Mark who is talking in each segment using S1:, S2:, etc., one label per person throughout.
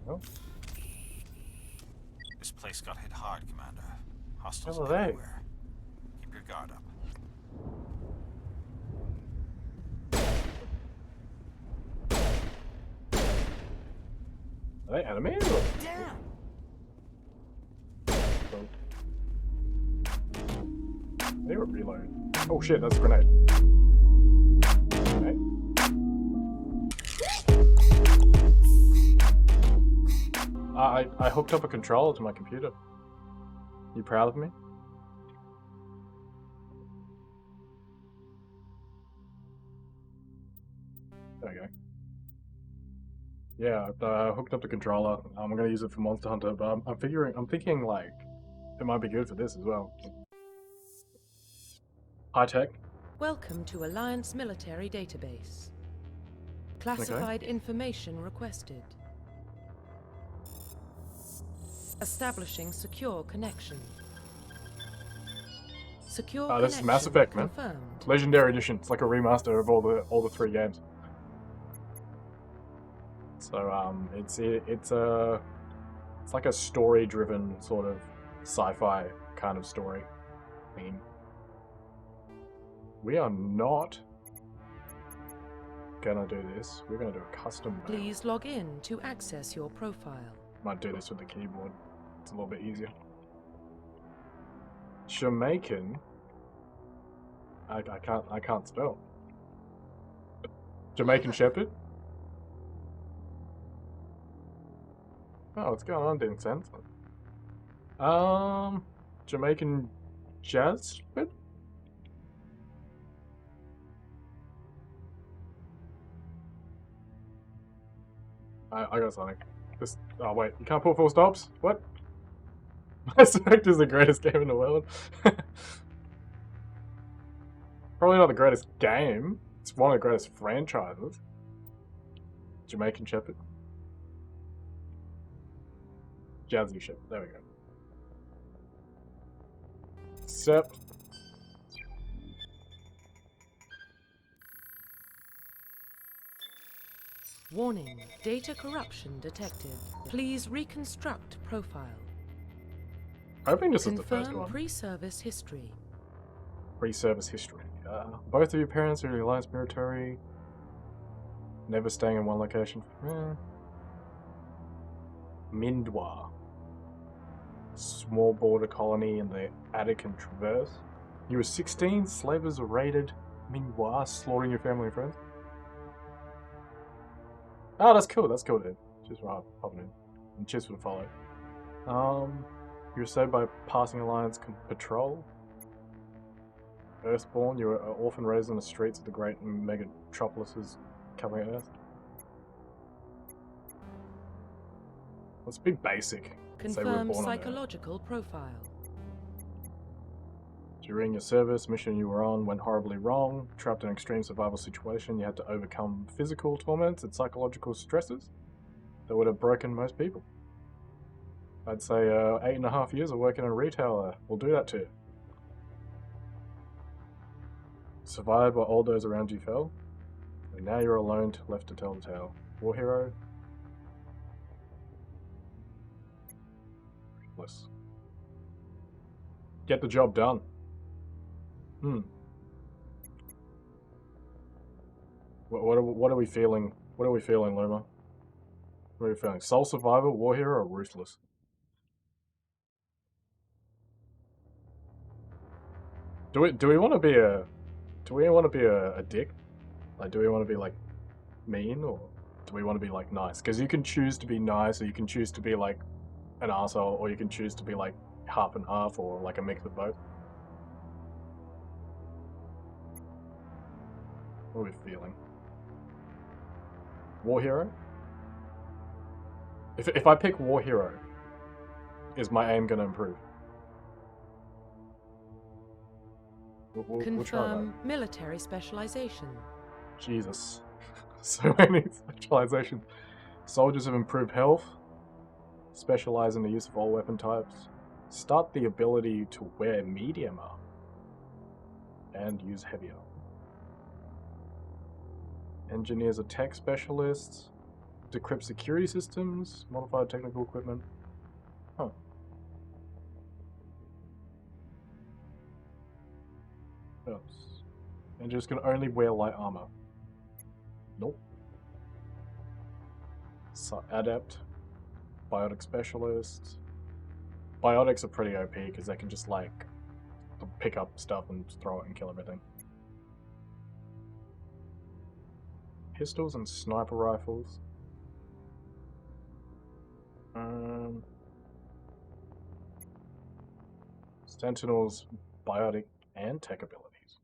S1: Oh,
S2: This place got hit hard, Commander. Hostiles
S1: hell are they?
S2: everywhere. Keep your guard up.
S1: Are they enemies? Or?
S2: Damn!
S1: They were reload. Oh shit, that's a grenade. Okay. I hooked up a controller to my computer. You proud of me? There we go. Yeah, I hooked up the controller. I'm gonna use it for Monster Hunter, but I'm thinking like it might be good for this as well. High tech.
S3: Welcome to Alliance Military Database. Classified information requested. Establishing secure connection. Secure connection
S1: This is Mass Effect, man.
S3: confirmed.
S1: Legendary Edition. It's like a remaster of all the 3 games. So it's like a story-driven sort of sci-fi kind of story theme. We are not gonna do this. We're gonna do a custom mode.
S3: Please log in to access your profile.
S1: Might do this with the keyboard. It's a little bit easier. Jamaican. I can't spell. Jamaican Shepherd. Oh, what's going on, didn't sense. Jamaican Jazz Shepherd? I got something. This. Oh wait, you can't put full stops. What? Mass Effect is the greatest game in the world. Probably not the greatest game. It's one of the greatest franchises. Jamaican Shepherd. Jazzy Shepherd. There we go. Accept.
S3: Warning, data corruption detected. Please reconstruct profile.
S1: Hoping this is the first
S3: Confirm
S1: one.
S3: pre-service history.
S1: Pre-service history. Both of your parents are in the Alliance military. Never staying in one location. Mindwa. Small border colony in the Attican Traverse. You were 16, slavers raided Mindwa, slaughtering your family and friends. Oh, that's cool, dude. Cheers for hopping in. And cheers for the follow. You were saved by passing Alliance patrol. Earthborn, you were an orphan raised on the streets of the great megatropolises covering Earth. Let's be basic.
S3: Confirm psychological profile.
S1: During your service mission you were on went horribly wrong. Trapped in an extreme survival situation, you had to overcome physical torments and psychological stresses that would have broken most people. I'd say 8.5 years of working in retail will do that to you. Survived while all those around you fell, and now you're alone left to tell the tale. War hero. Let's get the job done. What are we feeling? What are we feeling, Luma? What are we feeling? Soul survivor, war hero, or ruthless? Do we want to be a dick? Like, do we want to be like mean, or do we want to be like nice? Because you can choose to be nice, or you can choose to be like an asshole, or you can choose to be like half and half, or like a mix of both. What are we feeling? War hero? If I pick war hero, is my aim going to improve? We'll try that.
S3: Confirm military specialization.
S1: Jesus. So many specializations. Soldiers have improved health. Specialize in the use of all weapon types. Start the ability to wear medium armor. And use heavier. Engineers are tech specialists. decrypt security systems, modified technical equipment. Huh. Oops. And just can only wear light armor. Nope. So, adept. Biotic specialist. Biotics are pretty OP because they can just like pick up stuff and throw it and kill everything. Pistols and sniper rifles. Sentinels, biotic and tech abilities.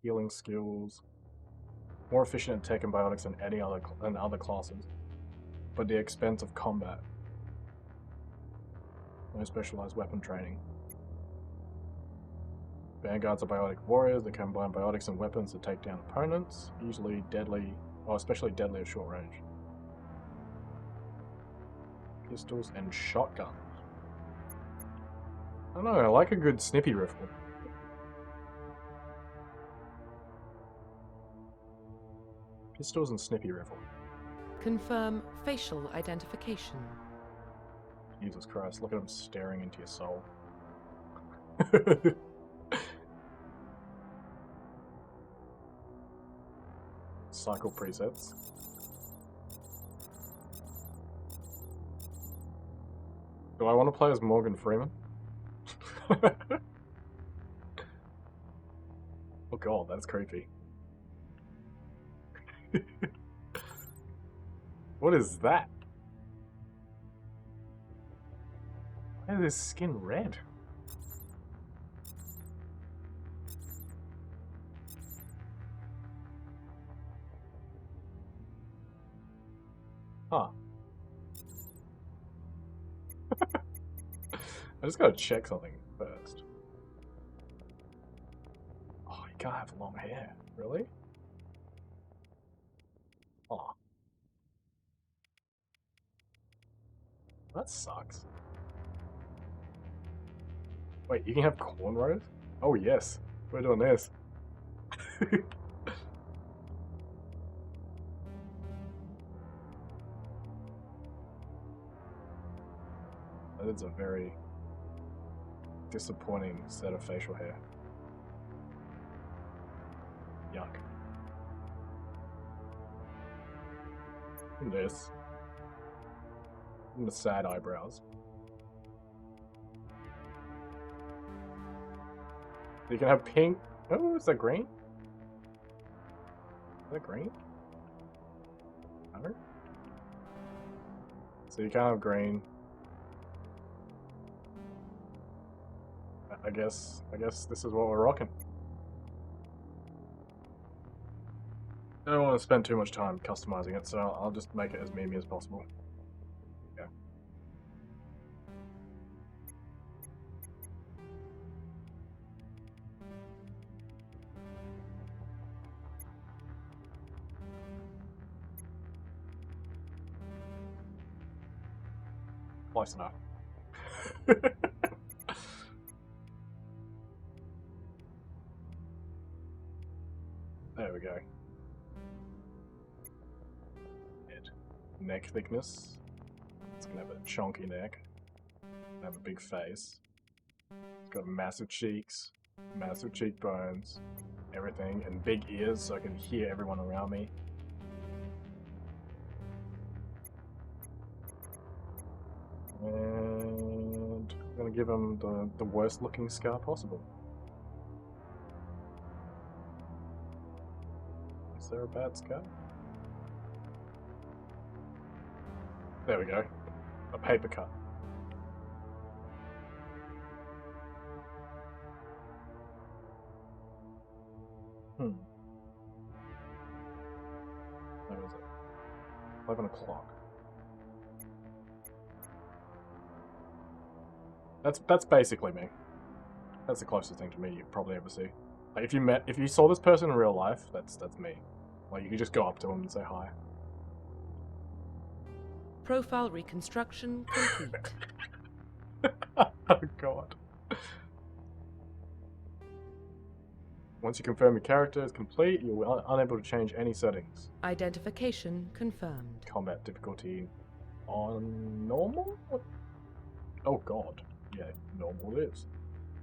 S1: Healing skills. More efficient in tech and biotics than any other classes, but at the expense of combat. No specialized weapon training. Vanguards are biotic warriors that combine biotics and weapons to take down opponents, usually deadly, or especially deadly at short range. Pistols and shotguns. I don't know, I like a good snippy rifle. Pistols and snippy rifle.
S3: Confirm facial identification.
S1: Jesus Christ, look at him staring into your soul. Cycle presets. Do I want to play as Morgan Freeman? Oh god, that's creepy. What is that? Why is his skin red? Huh. I just gotta check something first. Oh, you can't have long hair. Really? Oh. That sucks. Wait, you can have cornrows? Oh yes, we're doing this. That is a very disappointing set of facial hair. Yuck. And this. And the sad eyebrows. You can have pink. Oh, is that green? Is that green? No? So you can't have green. I guess this is what we're rocking. I don't want to spend too much time customizing it, so I'll just make it as memey as possible. Yeah. Close enough. There we go. Head. Neck thickness. It's gonna have a chunky neck. Gonna have a big face. It's got massive cheeks, massive cheekbones, everything, and big ears so I can hear everyone around me. And I'm gonna give him the worst looking scar possible. Is there a bad scar? There we go. A paper cut. Where is it? 11 o'clock. That's basically me. That's the closest thing to me you'd probably ever see. Like if you saw this person in real life, that's me. Like you could just go up to him and say hi.
S3: Profile reconstruction complete.
S1: Oh god. Once you confirm your character is complete, you're unable to change any settings.
S3: Identification confirmed.
S1: Combat difficulty on normal? Oh god. Yeah, normal it is.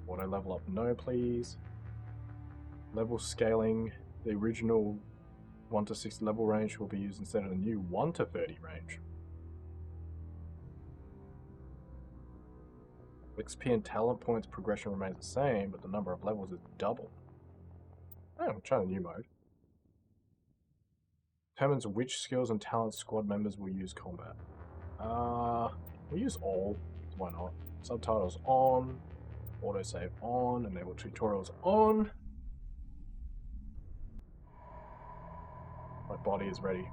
S1: Auto level up, no please. Level scaling, the original 1 to 60 level range will be used instead of the new 1 to 30 range. XP and talent points progression remains the same, but the number of levels is double. Oh, I'm trying a new mode. Determines which skills and talents squad members will use combat. We use all. Why not? Subtitles on, autosave on, enable tutorials on. My body is ready.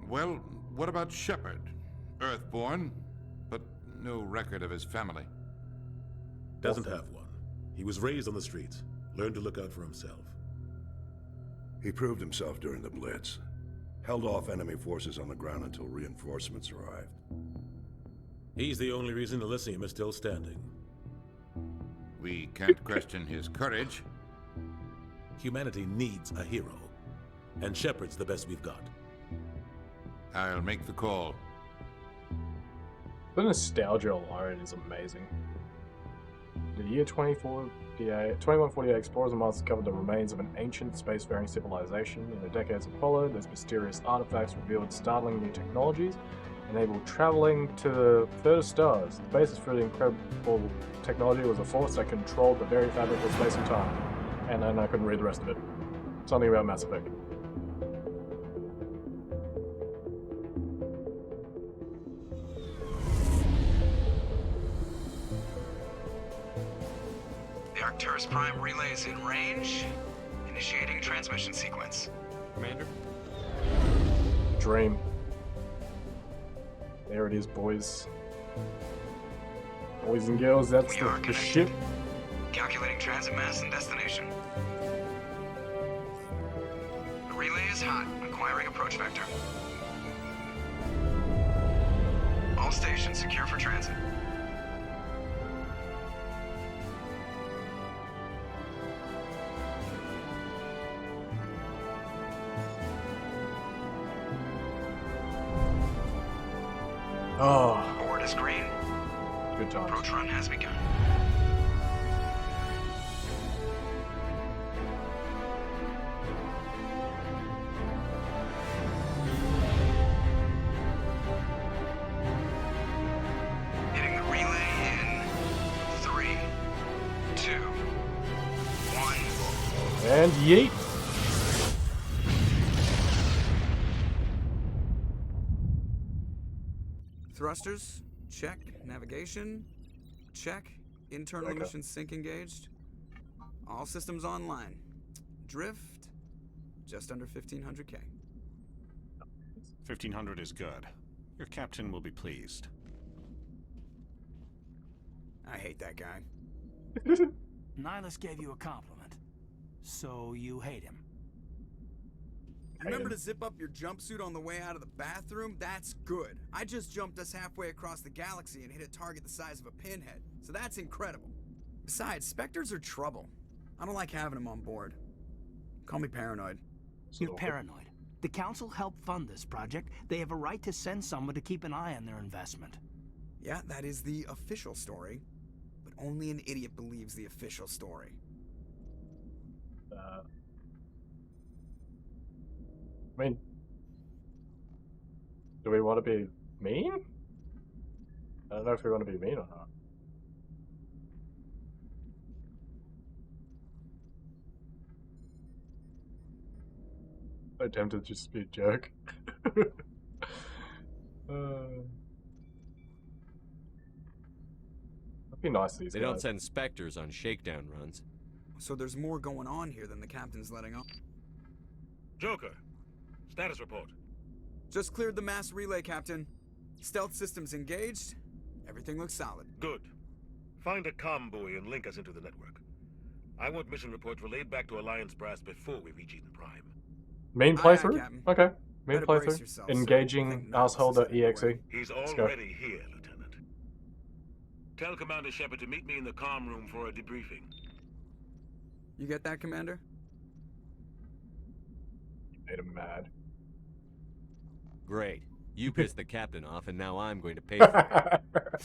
S4: Well, what about Shepherd? Earthborn, but no record of his family.
S5: Doesn't have one. He was raised on the streets, learned to look out for himself.
S6: He proved himself during the Blitz. Held off enemy forces on the ground until reinforcements arrived.
S5: He's the only reason Elysium is still standing.
S4: We can't question his courage.
S5: Humanity needs a hero, and Shepherd's the best we've got.
S4: I'll make the call.
S1: The nostalgia alone is amazing. The year 2148, explorers and masters discovered the remains of an ancient spacefaring civilization. In the decades that followed, those mysterious artifacts revealed startling new technologies, enabled traveling to further stars. The basis for the incredible technology was a force that controlled the very fabric of space and time. And then I couldn't read the rest of it. Something about Mass Effect.
S7: The Arcturus Prime relay is in range. Initiating transmission sequence.
S2: Commander?
S1: Dream. There it is, boys. Boys and girls, that's the ship.
S7: Calculating transit mass and destination. The relay is hot. Acquiring approach vector. All stations secure for transit.
S1: Oh,
S7: Board is green.
S1: good times.
S7: Approach run has begun. Hitting the relay in 3, 2, 1.
S1: And yeet.
S7: Thrusters, check. Navigation, check. Internal
S1: Okay.
S7: emission sync engaged. All systems online. Drift, just under 1500K.
S2: 1500 is good. Your captain will be pleased.
S7: I hate that guy.
S8: Nihilus gave you a compliment, so you hate him.
S7: Remember to zip up your jumpsuit on the way out of the bathroom? That's good. I just jumped us halfway across the galaxy and hit a target the size of a pinhead, so that's incredible. Besides, Spectres are trouble. I don't like having them on board. Call me paranoid.
S8: You're paranoid. The Council helped fund this project. They have a right to send someone to keep an eye on their investment.
S7: Yeah, that is the official story. But only an idiot believes the official story.
S1: I mean, do we want to be mean? I don't know if we want to be mean or not. So tempted to just be a jerk. That'd be nice to these
S9: They
S1: guys.
S9: don't send Spectres on shakedown runs.
S7: So there's more going on here than the captain's letting on.
S10: Joker, status report.
S7: Just cleared the mass relay, Captain. Stealth systems engaged. Everything looks solid.
S10: Good. Find a comm buoy and link us into the network. I want mission reports relayed back to Alliance Brass before we reach Eden Prime.
S1: Main
S7: Aye,
S1: playthrough?
S7: Captain.
S1: Okay. Main
S7: Better brace
S1: playthrough.
S7: yourself, sir. I
S1: Engaging
S7: think Nihilus is
S1: householder
S7: heading
S1: EXE.
S7: away.
S10: He's
S1: Let's go.
S10: already here, Lieutenant. Tell Commander Shepherd to meet me in the comm room for a debriefing.
S7: You get that, Commander?
S1: You made him mad.
S9: Great. You pissed the captain off, and now I'm going to pay for it.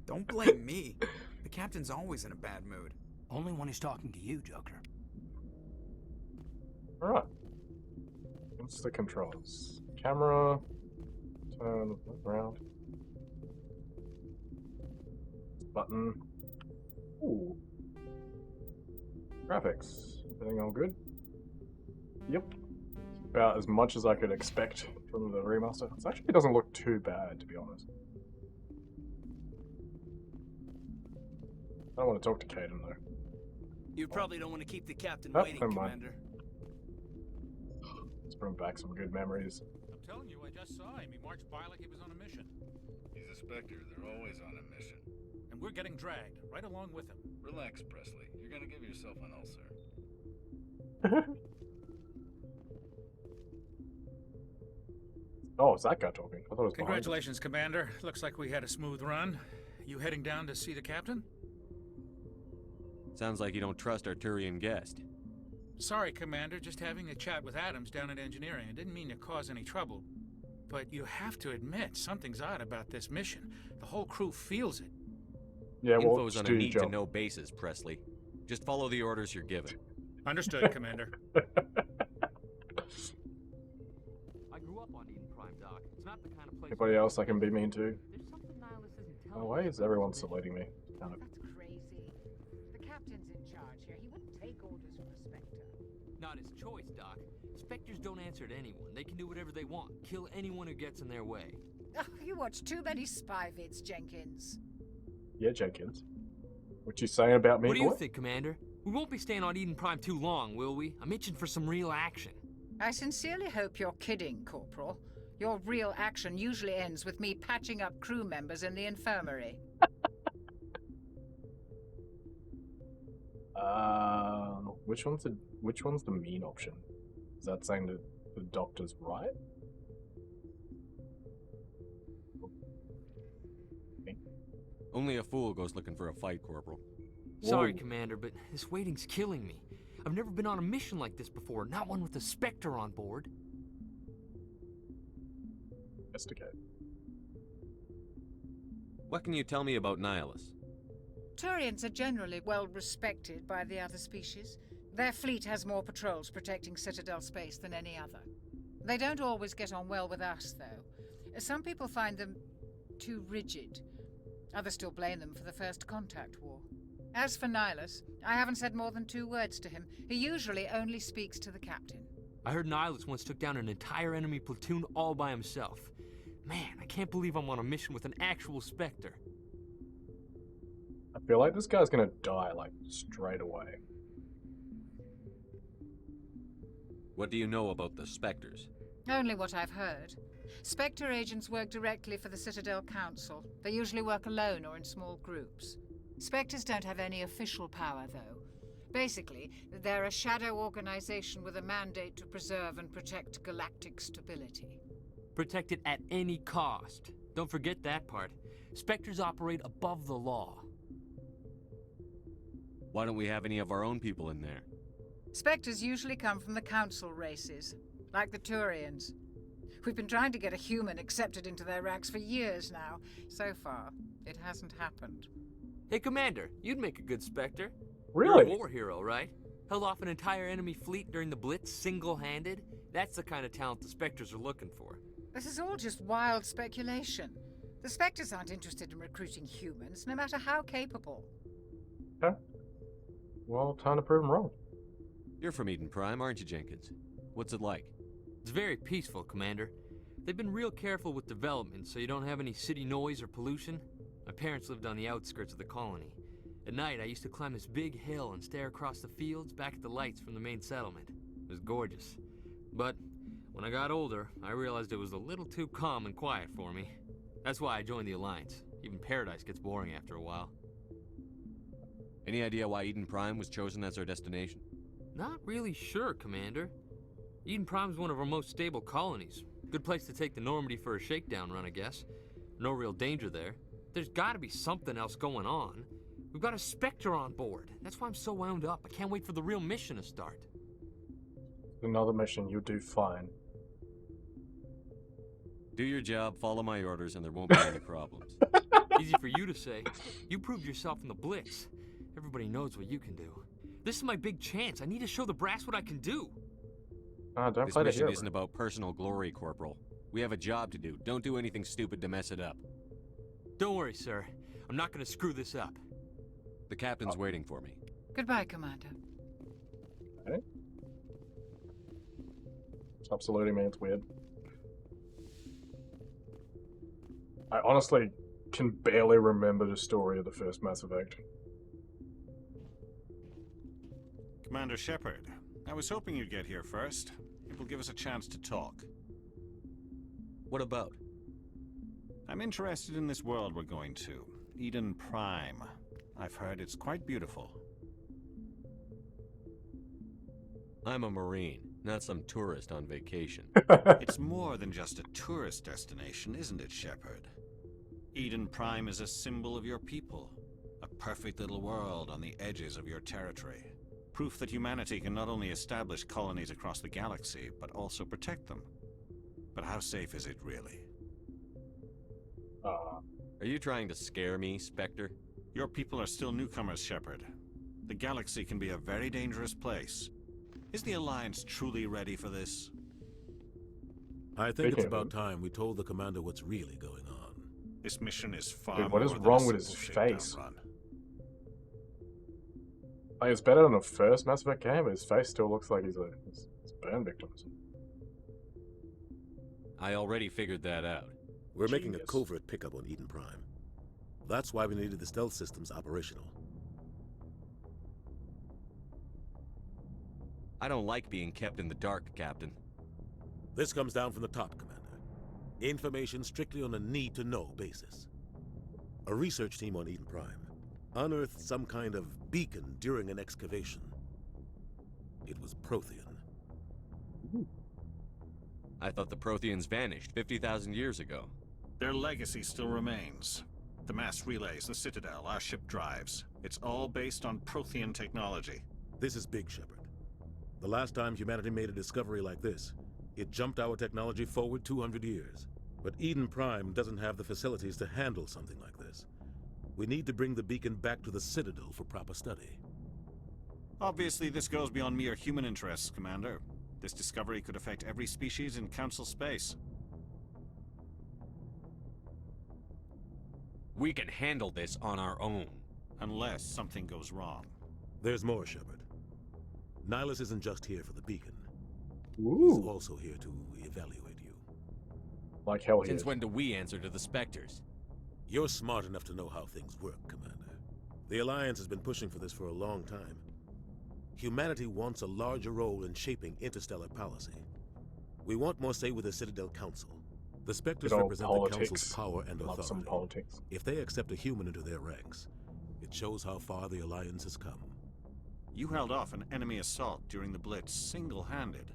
S7: Don't blame me. The captain's always in a bad mood.
S8: Only when he's talking to you, Joker.
S1: Alright. What's the controls? Camera. Turn around. Button. Ooh. Graphics. Everything all good? Yep. About as much as I could expect from the remaster. It actually doesn't look too bad, to be honest. I don't want to talk to Caden, though.
S8: You probably don't want to keep the captain
S1: Oh,
S8: waiting,
S1: never mind.
S8: Commander.
S1: Let's bring back some good memories.
S11: I'm telling you, I just saw him. He marched by like he was on a mission.
S12: He's a Spectre. They're always on a mission.
S11: And we're getting dragged, right along with him.
S12: Relax, Presley. You're gonna give yourself an ulcer.
S1: Oh, it's that guy talking. I thought it was behind us.
S11: Congratulations, Commander. Looks like we had a smooth run. You heading down to see the captain?
S9: Sounds like you don't trust our Turian guest.
S11: Sorry, Commander. Just having a chat with Adams down at engineering. I didn't mean to cause any trouble. But you have to admit, something's odd about this mission. The whole crew feels it.
S1: Yeah, well,
S9: Info's on a need-to-know basis, Presley. Just follow the orders you're given.
S11: Understood, Commander.
S13: I grew up on Eden Prime, Doc. It's not the kind of place.
S1: Anybody else I can be mean to?
S13: There's something Nihilus isn't telling
S1: Why is everyone saluting me? Kind of.
S14: That's crazy. The captain's in charge here. He wouldn't take orders from a Spectre.
S13: Not his choice, Doc. Spectres don't answer to anyone. They can do whatever they want. Kill anyone who gets in their way.
S14: Oh, you watch too many spy vids, Jenkins.
S1: Yeah, Jenkins. What you saying about me,
S13: What do you
S1: boy?
S13: think, Commander? We won't be staying on Eden Prime too long, will we? I'm itching for some real action.
S14: I sincerely hope you're kidding, Corporal. Your real action usually ends with me patching up crew members in the infirmary.
S1: Which one's the mean option? Is that saying that the doctor's right?
S9: Only a fool goes looking for a fight, Corporal.
S13: Sorry, Commander, but this waiting's killing me. I've never been on a mission like this before, not one with a Spectre on board.
S1: Investigate.
S9: What can you tell me about Nihilus?
S14: Turians are generally well respected by the other species. Their fleet has more patrols protecting Citadel space than any other. They don't always get on well with us, though. Some people find them too rigid. Others still blame them for the First Contact War. As for Nihilus, I haven't said more than 2 words to him. He usually only speaks to the captain.
S13: I heard Nihilus once took down an entire enemy platoon all by himself. Man, I can't believe I'm on a mission with an actual Spectre.
S1: I feel like this guy's gonna die, like, straight away.
S9: What do you know about the Spectres?
S14: Only what I've heard. Spectre agents work directly for the Citadel Council. They usually work alone or in small groups. Spectres don't have any official power, though. Basically, they're a shadow organization with a mandate to preserve and protect galactic stability.
S13: Protect it at any cost. Don't forget that part. Spectres operate above the law.
S9: Why don't we have any of our own people in there?
S14: Spectres usually come from the Council races, like the Turians. We've been trying to get a human accepted into their ranks for years now. So far, it hasn't happened.
S13: Hey, Commander, you'd make a good Spectre.
S1: Really?
S13: You're a war hero, right? Held off an entire enemy fleet during the Blitz single-handed? That's the kind of talent the Spectres are looking for.
S14: This is all just wild speculation. The Spectres aren't interested in recruiting humans, no matter how capable.
S1: Okay. Well, time to prove him wrong.
S9: You're from Eden Prime, aren't you, Jenkins? What's it like?
S13: It's very peaceful, Commander. They've been real careful with development, so you don't have any city noise or pollution. My parents lived on the outskirts of the colony. At night, I used to climb this big hill and stare across the fields back at the lights from the main settlement. It was gorgeous. But when I got older, I realized it was a little too calm and quiet for me. That's why I joined the Alliance. Even Paradise gets boring after a while.
S9: Any idea why Eden Prime was chosen as our destination?
S13: Not really sure, Commander. Eden Prime's one of our most stable colonies. Good place to take the Normandy for a shakedown run, I guess. No real danger there. There's gotta be something else going on. We've got a Spectre on board. That's why I'm so wound up. I can't wait for the real mission to start.
S1: Another mission, you'll do fine.
S9: Do your job, follow my orders, and there won't be any problems.
S13: Easy for you to say. You proved yourself in the Blitz. Everybody knows what you can do. This is my big chance. I need to show the brass what I can do.
S1: Don't
S9: This
S1: play the
S9: mission
S1: hero.
S9: isn't about personal glory, Corporal. We have a job to do. Don't do anything stupid to mess it up.
S13: Don't worry, sir. I'm not going to screw this up.
S9: The captain's waiting for me.
S14: Goodbye, Commander.
S1: Okay. Stop saluting me, it's weird. I honestly can barely remember the story of the first Mass Effect.
S2: Commander Shepard, I was hoping you'd get here first. It will give us a chance to talk.
S9: What about?
S2: I'm interested in this world we're going to, Eden Prime. I've heard it's quite beautiful.
S9: I'm a Marine, not some tourist on vacation.
S2: It's more than just a tourist destination, isn't it, Shepard? Eden Prime is a symbol of your people. A perfect little world on the edges of your territory. Proof that humanity can not only establish colonies across the galaxy, but also protect them. But how safe is it really?
S9: Are you trying to scare me, Spectre?
S2: Your people are still newcomers, Shepard. The galaxy can be a very dangerous place. Is the Alliance truly ready for this?
S5: I think it's about time we told the commander what's really going on.
S2: This mission is far
S1: Dude, what
S2: more
S1: is
S2: than
S1: wrong
S2: a
S1: with his
S2: simple shakedown
S1: face?
S2: run.
S1: Like, it's better than the first Mass Effect game, but his face still looks like he's a burn victim.
S9: I already figured that out.
S5: We're making a covert pickup on Eden Prime. That's why we needed the stealth systems operational.
S9: I don't like being kept in the dark, Captain.
S5: This comes down from the top, Commander. Information strictly on a need-to-know basis. A research team on Eden Prime unearthed some kind of beacon during an excavation. It was Prothean.
S9: I thought the Protheans vanished 50,000 years ago.
S2: Their legacy still remains. The mass relays, the Citadel, our ship drives. It's all based on Prothean technology.
S5: This is big, Shepard. The last time humanity made a discovery like this, it jumped our technology forward 200 years. But Eden Prime doesn't have the facilities to handle something like this. We need to bring the beacon back to the Citadel for proper study.
S2: Obviously, this goes beyond mere human interests, Commander. This discovery could affect every species in Council space.
S9: We can handle this on our own.
S2: Unless something goes wrong.
S5: There's more, Shepard. Nihilus isn't just here for the beacon.
S1: Ooh.
S5: He's also here to evaluate you.
S1: Like hell he
S9: Since
S1: is.
S9: when do we answer to the Spectres?
S5: You're smart enough to know how things work, Commander. The Alliance has been pushing for this for a long time. Humanity wants a larger role in shaping interstellar policy. We want more say with the Citadel Council. The Spectres represent the Council's power and
S1: Love some
S5: authority.
S1: politics.
S5: If they accept a human into their ranks, it shows how far the Alliance has come.
S2: You held off an enemy assault during the Blitz single-handed.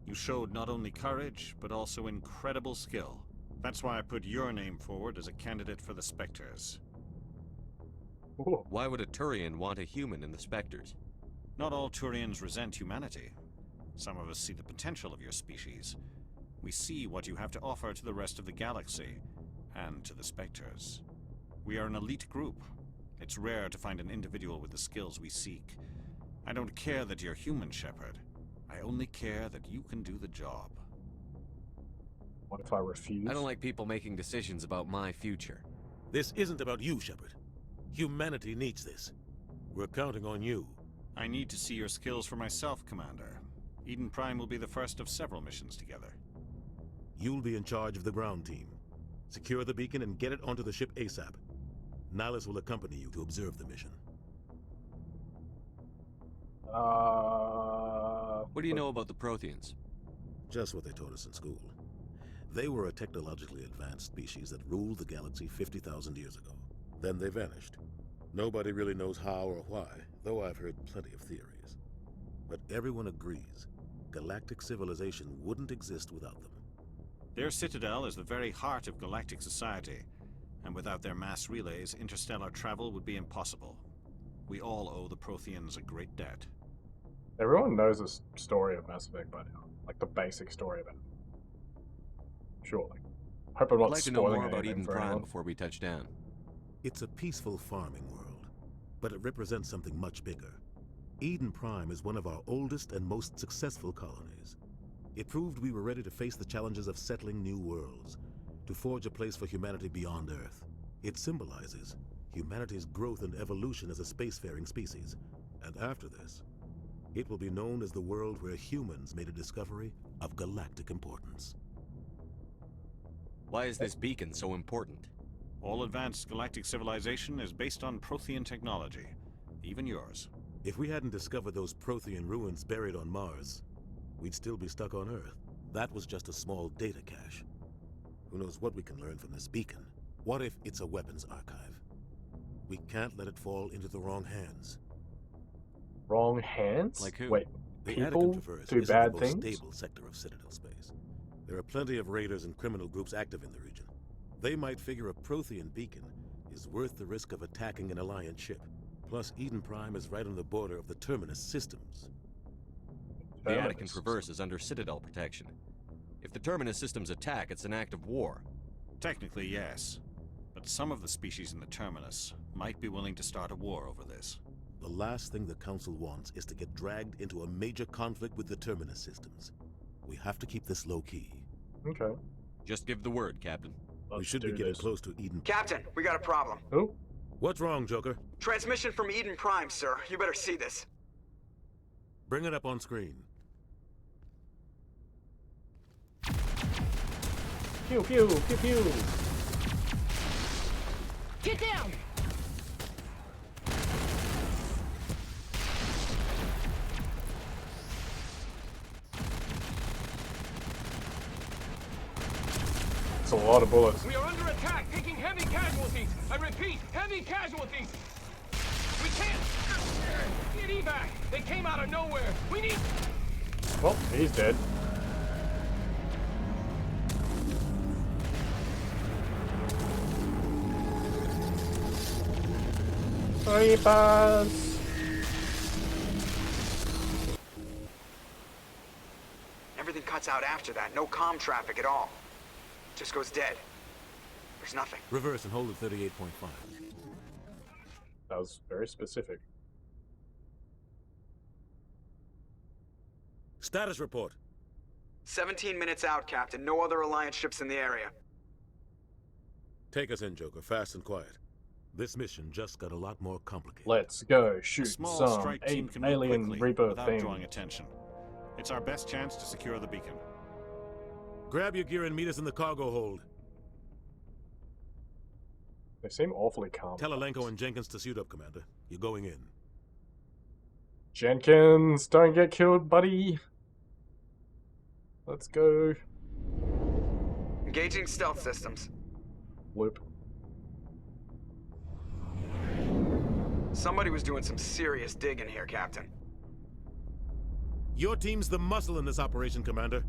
S2: You showed not only courage, but also incredible skill. That's why I put your name forward as a candidate for the Spectres.
S1: Ooh.
S9: Why would a Turian want a human in the Spectres?
S2: Not all Turians resent humanity. Some of us see the potential of your species. We see what you have to offer to the rest of the galaxy, and to the Spectres. We are an elite group. It's rare to find an individual with the skills we seek. I don't care that you're human, Shepard. I only care that you can do the job.
S1: What if I refuse?
S9: I don't like people making decisions about my future.
S5: This isn't about you, Shepard. Humanity needs this. We're counting on you.
S2: I need to see your skills for myself, Commander. Eden Prime will be the first of several missions together.
S5: You'll be in charge of the ground team. Secure the beacon and get it onto the ship ASAP. Nihilus will accompany you to observe the mission.
S9: What do you know about the Protheans?
S5: Just what they taught us in school. They were a technologically advanced species that ruled the galaxy 50,000 years ago. Then they vanished. Nobody really knows how or why, though I've heard plenty of theories. But everyone agrees, galactic civilization wouldn't exist without them.
S2: Their citadel is the very heart of galactic society, and without their mass relays, interstellar travel would be impossible. We all owe the Protheans a great debt.
S1: Everyone knows the story of Mass Effect by now. Like the basic story of it. Surely. Hope I'm not
S9: I'd like to know
S1: spoiling
S9: more about
S1: anything
S9: Eden
S1: for
S9: Prime
S1: anyone.
S9: before we touch down.
S5: It's a peaceful farming world, but it represents something much bigger. Eden Prime is one of our oldest and most successful colonies. It proved we were ready to face the challenges of settling new worlds, to forge a place for humanity beyond Earth. It symbolizes humanity's growth and evolution as a spacefaring species. And after this, it will be known as the world where humans made a discovery of galactic importance.
S9: Why is this beacon so important?
S2: All advanced galactic civilization is based on Prothean technology, even yours.
S5: If we hadn't discovered those Prothean ruins buried on Mars, we'd still be stuck on Earth. That was just a small data cache. Who knows what we can learn from this beacon? What if it's a weapons archive? We can't let it fall into the wrong hands.
S1: Wrong hands?
S9: Like who?
S1: Wait,
S5: The
S1: people
S5: Anakin
S1: do
S5: isn't
S1: bad
S5: the most
S1: things?
S5: stable sector of Citadel space. There are plenty of raiders and criminal groups active in the region. They might figure a Prothean beacon is worth the risk of attacking an Alliance ship. Plus, Eden Prime is right on the border of the Terminus systems.
S9: The Anakin Traverse is under Citadel protection. If the Terminus systems attack, it's an act of war.
S2: Technically, yes. But some of the species in the Terminus might be willing to start a war over this.
S5: The last thing the Council wants is to get dragged into a major conflict with the Terminus systems. We have to keep this low-key.
S1: Okay.
S9: Just give the word, Captain.
S5: We should be getting close to Eden.
S7: Captain, we got a problem.
S1: Who?
S5: What's wrong, Joker?
S7: Transmission from Eden Prime, sir. You better see this.
S5: Bring it up on screen.
S1: Pew pew pew pew.
S15: Get down!
S1: It's a lot of bullets.
S15: We are under attack, taking heavy casualties. I repeat, heavy casualties. We can't get evac. They came out of nowhere. We need.
S1: Well, he's dead. Reapers.
S7: Everything cuts out after that. No comm traffic at all. Just goes dead. There's nothing.
S5: Reverse and hold at 38.5.
S1: That was very specific.
S5: Status report.
S7: 17 minutes out, Captain. No other Alliance ships in the area.
S5: Take us in, Joker. Fast and quiet. This mission just got a lot more complicated.
S1: Let's go
S2: A
S1: shoot
S2: small
S1: some
S2: strike team can move
S1: alien
S2: quickly
S1: Reaper
S2: without
S1: things.
S2: drawing attention. It's our best chance to secure the beacon.
S5: Grab your gear and meet us in the cargo hold.
S1: They seem awfully calm.
S5: Tell Alenko and Jenkins to suit up, Commander. You're going in.
S1: Jenkins, don't get killed, buddy. Let's go.
S7: Engaging stealth systems.
S1: Loop.
S7: Somebody was doing some serious digging here, Captain.
S5: Your team's the muscle in this operation, Commander.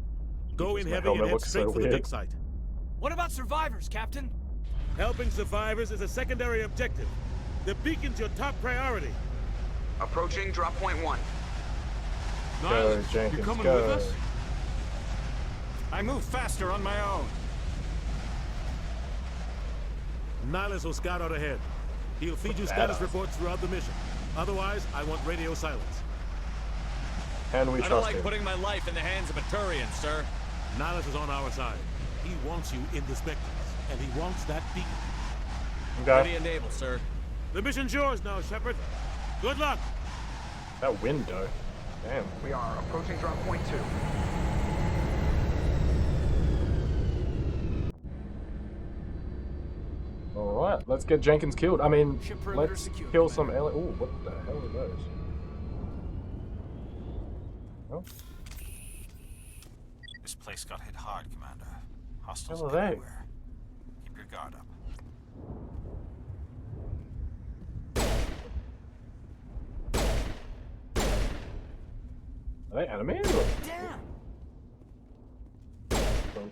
S5: Go in
S1: My
S5: heavy and
S1: helmet
S5: head
S1: looks
S5: straight
S1: so
S5: for the
S1: weird.
S5: dig site.
S15: What about survivors, Captain?
S5: Helping survivors is a secondary objective. The beacon's your top priority.
S7: Approaching drop point 1.
S1: Go, Jenkins, go.
S2: I move faster on my own.
S5: Nihilus will scout out ahead. He'll feed you status
S1: Badass.
S5: reports throughout the mission. Otherwise, I want radio silence.
S1: And we
S9: I don't
S1: trust
S9: like
S1: him.
S9: putting my life in the hands of a Turian, sir.
S5: Nihilus is on our side. He wants you in the Spectres, and he wants that beacon.
S9: Ready and able, sir.
S5: The mission's yours now, Shepherd. Good luck.
S1: That window. Damn.
S7: We are approaching drop point 2.
S1: Alright, let's get Jenkins killed. I mean,
S15: Ship perimeter
S1: let's
S15: secure,
S1: kill some
S15: Commander.
S1: alien. Ooh, what the hell are those? Oh,
S2: This place got hit hard, Commander. Hostiles
S1: Hell are they?
S2: everywhere. Keep your guard up.
S1: are they animated or?
S15: Damn!
S1: Oh.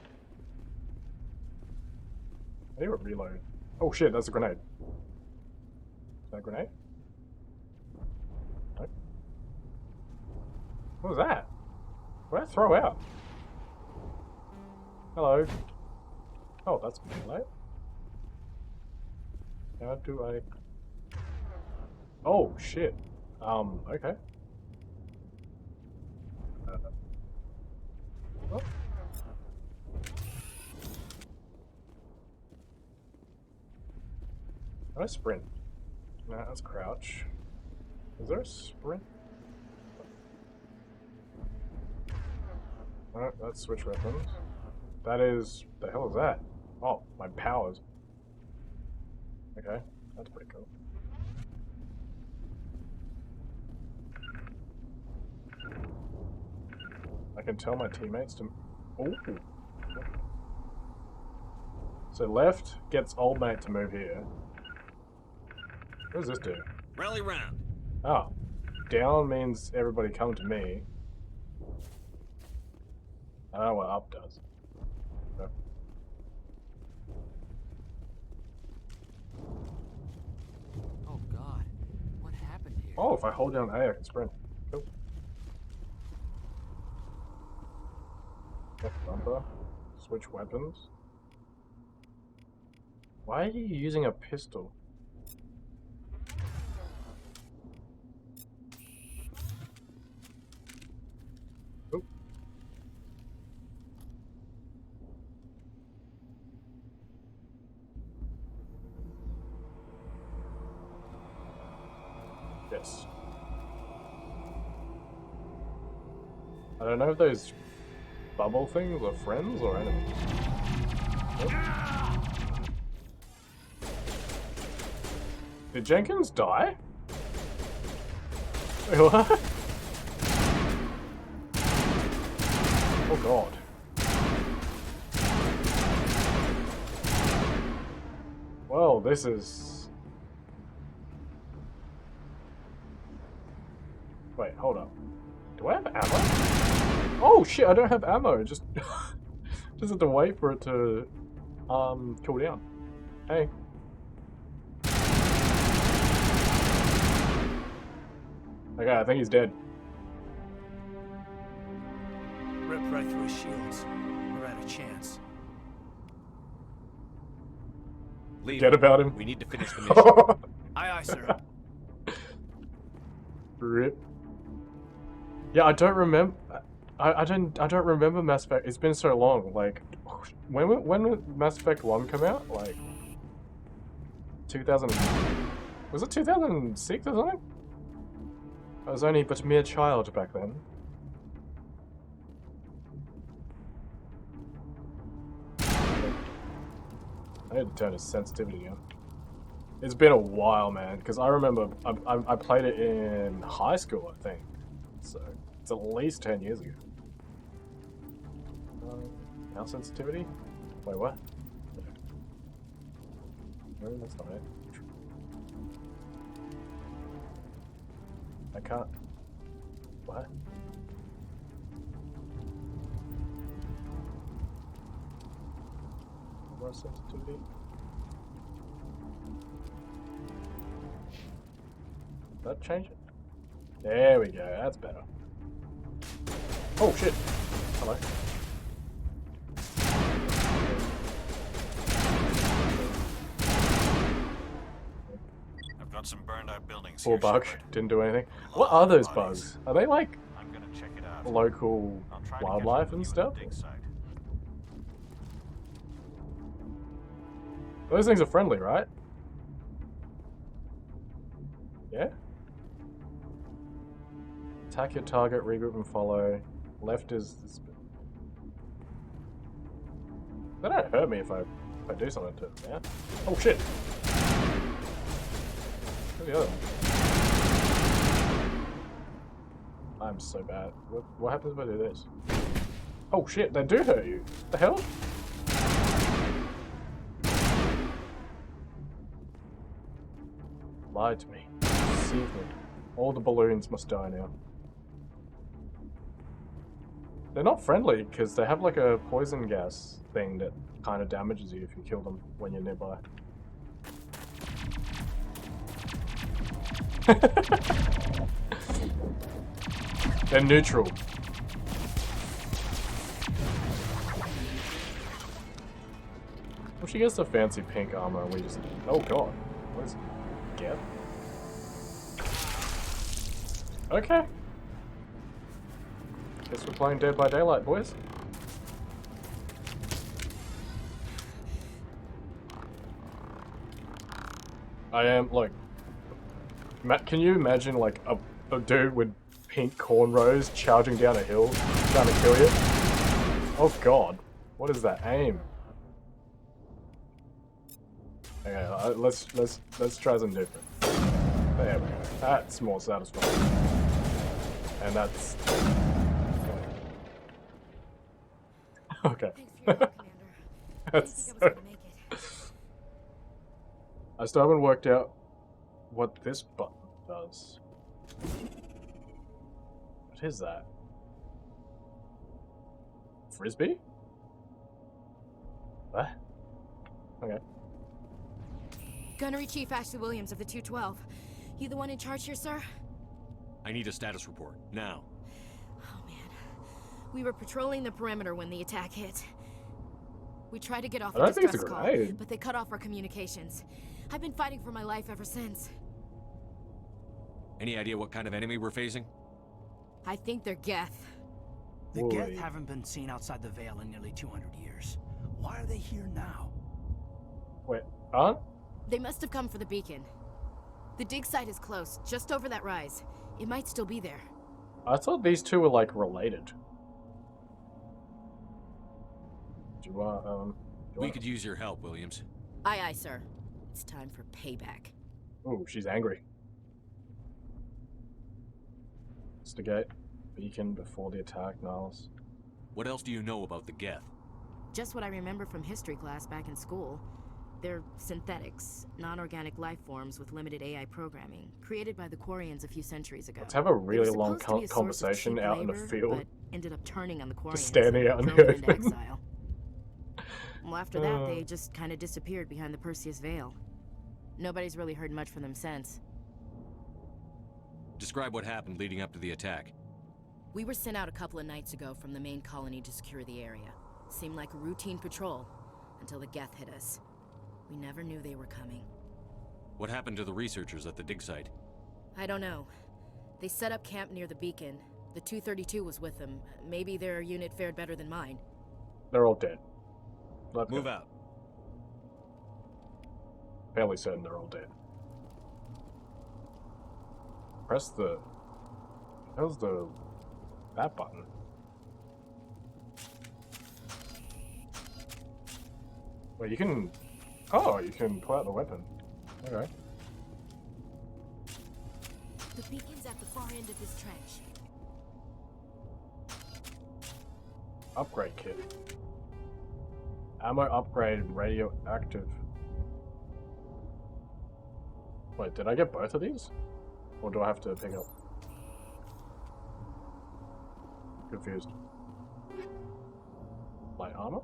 S1: I need to reload. Oh shit, that's a grenade. Is that a grenade? What was that? What did I throw out? Hello. Oh, that's melee. How do I... Oh, shit. Okay. What? How do I sprint? Nah, that's crouch. Is there a sprint? Alright, let's switch weapons. That is... the hell is that? Oh, my powers. Okay, that's pretty cool. I can tell my teammates to... Oh! So left gets old mate to move here. What does this do?
S9: Rally round.
S1: Oh. Down means everybody come to me. I don't know what up does. No.
S13: Oh god, what happened here?
S1: Oh, if I hold down A, I can sprint. Cool. Left bumper. Switch weapons. Why are you using a pistol? Oop. Yes. I don't know if those bubble things are friends or enemies. Nope. Did Jenkins die? Wait, what? Oh god. Well, this is... Wait, hold up. Do I have ammo? Oh shit, I don't have ammo. Just have to wait for it to cool down. Hey. Okay, I think he's dead.
S8: Ripped right through his shields. We're out of chance.
S9: Leave.
S1: Forget about him.
S9: We need to finish the mission.
S8: Aye, aye, sir.
S1: Rip. Yeah, I don't remember. I don't remember Mass Effect. It's been so long. Like, when did Mass Effect 1 come out? Like, 2000. Was it 2006 or something? I was only but a mere child back then. I need to turn his sensitivity on. It's been a while, man, because I remember I played it in high school, I think. So, it's at least 10 years ago. Now sensitivity? Wait, what? No, that's not it. I can't... What? More sensitivity? Did that change it? There we go, that's better. Oh shit! Hello.
S2: I've got some burned out buildings
S1: Poor
S2: here,
S1: bug.
S2: Shepherd.
S1: Didn't do anything. What are those bugs? Are they like
S2: I'm gonna check it out.
S1: local
S2: I'll try to
S1: wildlife
S2: catch up
S1: and
S2: with you
S1: stuff?
S2: at the dig site.
S1: Those things are friendly, right? Yeah? Attack your target, regroup and follow. Left is... They don't hurt me if I do something to them, yeah? Oh shit! Where's the other one? I'm so bad. What happens if I do this? Oh shit, they do hurt you! What the hell? Lied to me. Deceived me. All the balloons must die now. They're not friendly because they have like a poison gas thing that kind of damages you if you kill them when you're nearby. They're neutral. Well, she gets the fancy pink armor and we just... Oh god. What is it? Get? Okay. Guess we're playing Dead by Daylight, boys. I am, like... can you imagine, like, a dude with pink cornrows charging down a hill, trying to kill you? Oh god. What is that aim? Okay, let's try something different. There we go. That's more satisfying. And that's... Okay. That's so... I still haven't worked out what this button does. What is that? Frisbee? What? Okay.
S16: Gunnery Chief Ashley Williams of the 212. You the one in charge here, sir?
S9: I need a status report, now.
S16: Oh man. We were patrolling the perimeter when the attack hit. We tried to get off a distress call, but they cut off our communications. I've been fighting for my life ever since.
S9: Any idea what kind of enemy we're facing?
S16: I think they're Geth.
S8: The Geth haven't been seen outside the Veil in nearly 200 years. Why are they here now?
S1: Wait, huh?
S16: They must have come for the beacon. The dig site is close, just over that rise. It might still be there.
S1: I thought these two were, like, related. Do you want,
S9: we could use your help, Williams.
S16: Aye, aye, sir. It's time for payback.
S1: Ooh, she's angry. Instigate. Beacon before the attack, Niles.
S9: What else do you know about the Geth?
S16: Just what I remember from history class back in school. They're synthetics, non-organic life forms with limited AI programming, created by the Quarians a few centuries ago.
S1: Let's have a really long conversation out in the field.
S16: But ended up turning on the Quarians.
S1: Just standing out in the open.
S16: Exile. Well, after that, they just kind of disappeared behind the Perseus Veil. Nobody's really heard much from them since.
S9: Describe what happened leading up to the attack.
S16: We were sent out a couple of nights ago from the main colony to secure the area. Seemed like a routine patrol, until the Geth hit us. We never knew they were coming.
S9: What happened to the researchers at the dig site?
S16: I don't know. They set up camp near the beacon. The 232 was with them. Maybe their unit fared better than mine.
S1: They're all dead.
S9: Move out.
S1: Fairly certain they're all dead. Press the... How's the... that button? Wait, you can... Oh, you can pull out the weapon. Okay.
S16: The beacon's at the far end of this trench.
S1: Upgrade kit. Ammo upgrade radioactive. Wait, did I get both of these? Or do I have to pick up? Confused. Light armor?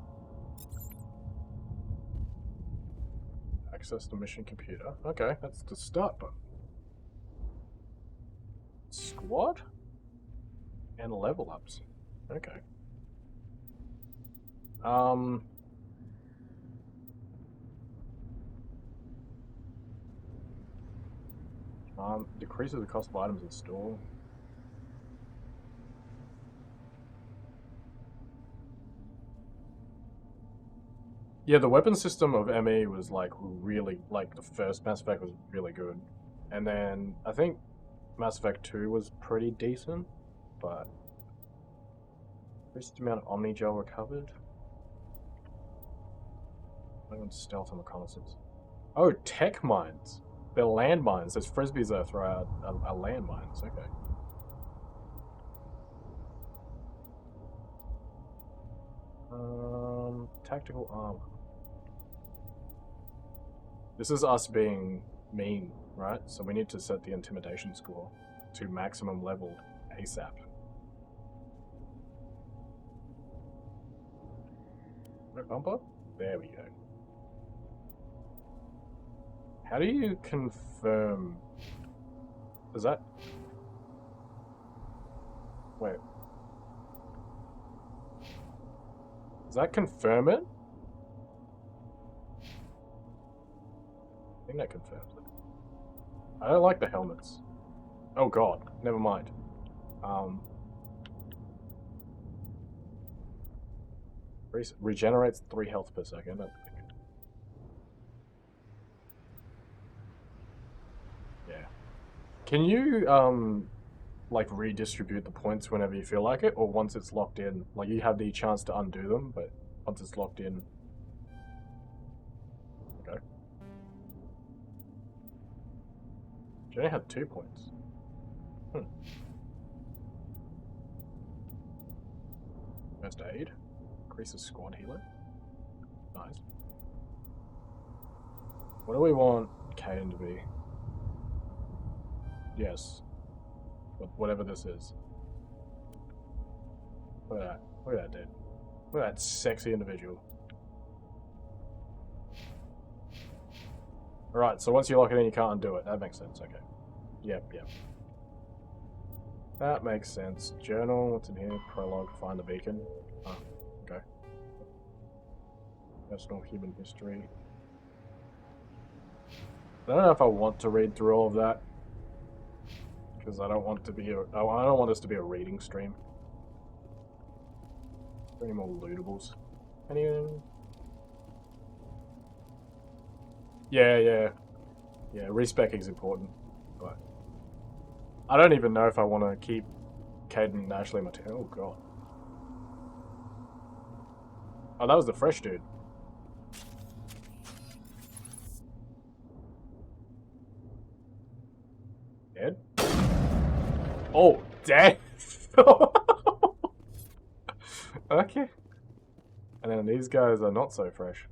S1: Access the mission computer. Okay, that's the start button. Squad? And level ups. Okay. Decreases the cost of items in store. Yeah, the weapon system of ME was like really, like the first Mass Effect was really good. And then I think Mass Effect 2 was pretty decent, but increased the amount of Omni-Gel recovered. Stealth and reconnaissance. Oh, tech mines. They're landmines. There's frisbees that throw out are landmines. Okay. Tactical armor. This is us being mean, right? So we need to set the intimidation score to maximum level ASAP. Bumper? There we go. How do you confirm? Is that... Wait. Does that confirm it? I think that confirms it. I don't like the helmets. Oh god, never mind. Regenerates 3 health per second. That's pretty good. Yeah. Can you like redistribute the points whenever you feel like it, or once it's locked in? Like you have the chance to undo them, but once it's locked in. Okay. You only had 2 points. First aid. Increases squad healing. Nice. What do we want Caden to be? Yes. Whatever this is. Look at that. Look at that dude. Look at that sexy individual. Alright, so once you lock it in, you can't undo it. That makes sense, okay. Yep. That makes sense. Journal, what's in here? Prologue, find the beacon. Oh, okay. Personal human history. I don't know if I want to read through all of that. Because I don't want to be I don't want this to be a reading stream. Is there any more lootables? Anything? Yeah, respecking is important, but I don't even know if I want to keep Caden and Ashley in my team. Oh god. Oh, that was the fresh dude. Dead? Oh, damn! Okay. And then these guys are not so fresh.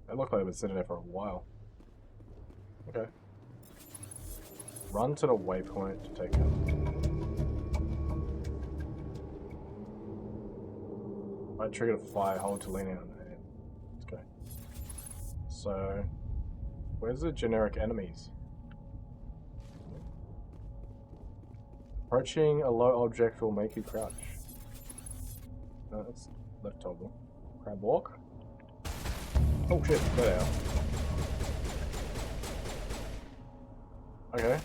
S1: They look like they've been sitting there for a while. Okay. Run to the waypoint to take cover. Right trigger to fire, hold to lean in on it. Okay. So, where's the generic enemies? Approaching a low object will make you crouch. No, that's left toggle. Crab walk. Oh shit, there they are. Okay.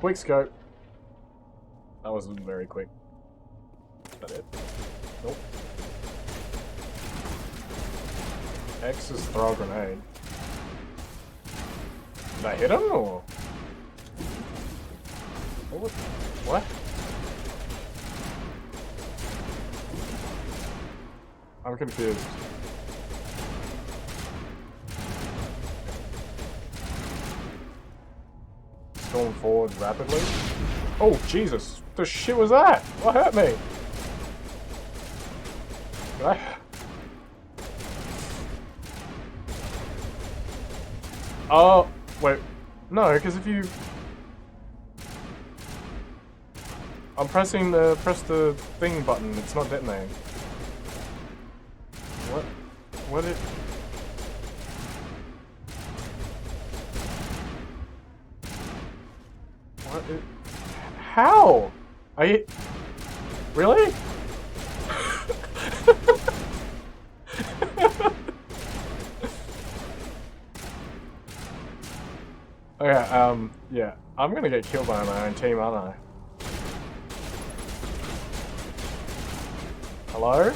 S1: Quick scope. That wasn't very quick. Is that it? Nope. X is throw a grenade. Did I hit him or? What? I'm confused. Going forward rapidly. Oh Jesus! The shit was that? What hurt me? Oh wait, no, because if you, I'm press the thing button. It's not detonating. What? What it? What it? How? Are you really? Okay, yeah. I'm gonna get killed by my own team, aren't I? Hello?